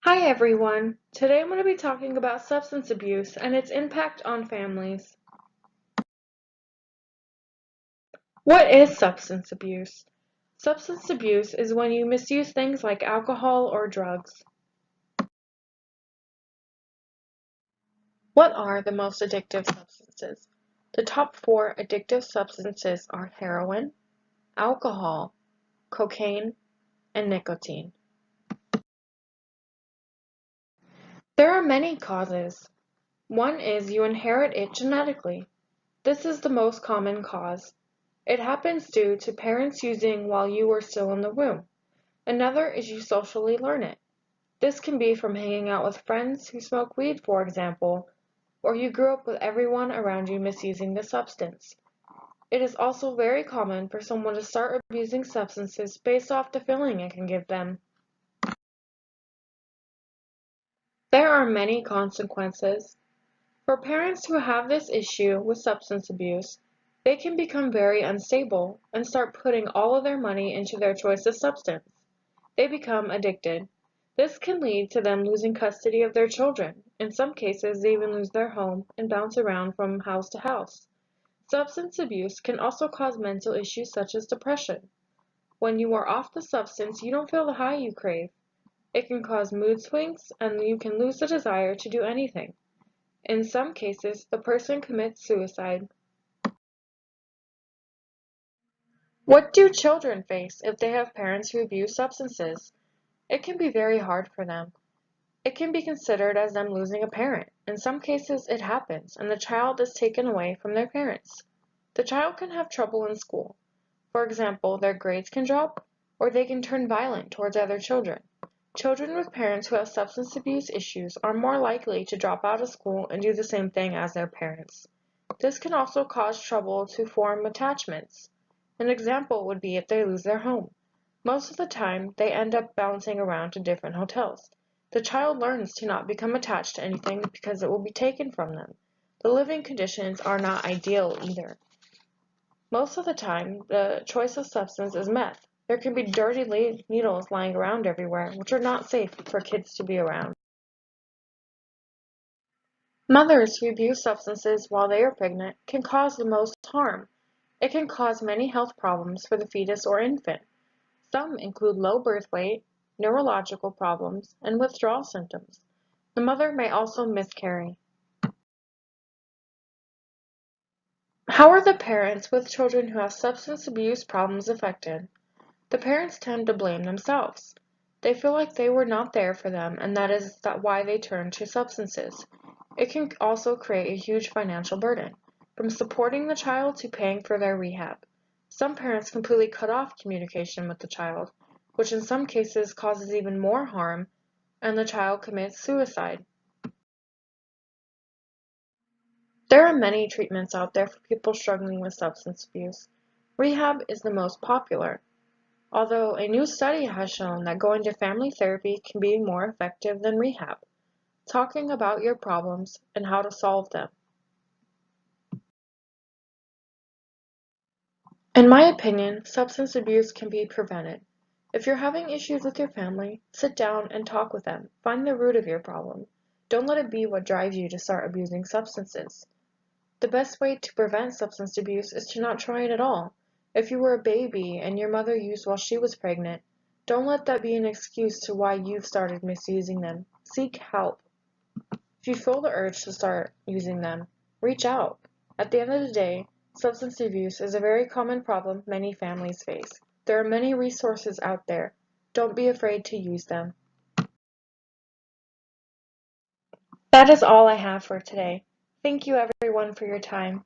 Hi everyone! Today I'm going to be talking about substance abuse and its impact on families. What is substance abuse? Substance abuse is when you misuse things like alcohol or drugs. What are the most addictive substances? The top four addictive substances are heroin, alcohol, cocaine, and nicotine. There are many causes. One is you inherit it genetically. This is the most common cause. It happens due to parents using while you were still in the womb. Another is you socially learn it. This can be from hanging out with friends who smoke weed, for example, or you grew up with everyone around you misusing the substance. It is also very common for someone to start abusing substances based off the feeling it can give them. There are many consequences. For parents who have this issue with substance abuse, they can become very unstable and start putting all of their money into their choice of substance. They become addicted. This can lead to them losing custody of their children. In some cases, they even lose their home and bounce around from house to house. Substance abuse can also cause mental issues such as depression. When you are off the substance, you don't feel the high you crave. It can cause mood swings, and you can lose the desire to do anything. In some cases, the person commits suicide. What do children face if they have parents who abuse substances? It can be very hard for them. It can be considered as them losing a parent. In some cases, it happens, and the child is taken away from their parents. The child can have trouble in school. For example, their grades can drop, or they can turn violent towards other children. Children with parents who have substance abuse issues are more likely to drop out of school and do the same thing as their parents. This can also cause trouble to form attachments. An example would be if they lose their home. Most of the time, they end up bouncing around to different hotels. The child learns to not become attached to anything because it will be taken from them. The living conditions are not ideal either. Most of the time, the choice of substance is meth. There can be dirty needles lying around everywhere, which are not safe for kids to be around. Mothers who abuse substances while they are pregnant can cause the most harm. It can cause many health problems for the fetus or infant. Some include low birth weight, neurological problems, and withdrawal symptoms. The mother may also miscarry. How are the parents with children who have substance abuse problems affected? The parents tend to blame themselves. They feel like they were not there for them, and that is why they turn to substances. It can also create a huge financial burden, from supporting the child to paying for their rehab. Some parents completely cut off communication with the child, which in some cases causes even more harm, and the child commits suicide. There are many treatments out there for people struggling with substance abuse. Rehab is the most popular, although a new study has shown that going to family therapy can be more effective than rehab. Talking about your problems and how to solve them. In my opinion, substance abuse can be prevented. If you're having issues with your family, sit down and talk with them. Find the root of your problem. Don't let it be what drives you to start abusing substances. The best way to prevent substance abuse is to not try it at all. If you were a baby and your mother used while she was pregnant, don't let that be an excuse to why you've started misusing them. Seek help. If you feel the urge to start using them, reach out. At the end of the day, substance abuse is a very common problem many families face. There are many resources out there. Don't be afraid to use them. That is all I have for today. Thank you everyone for your time.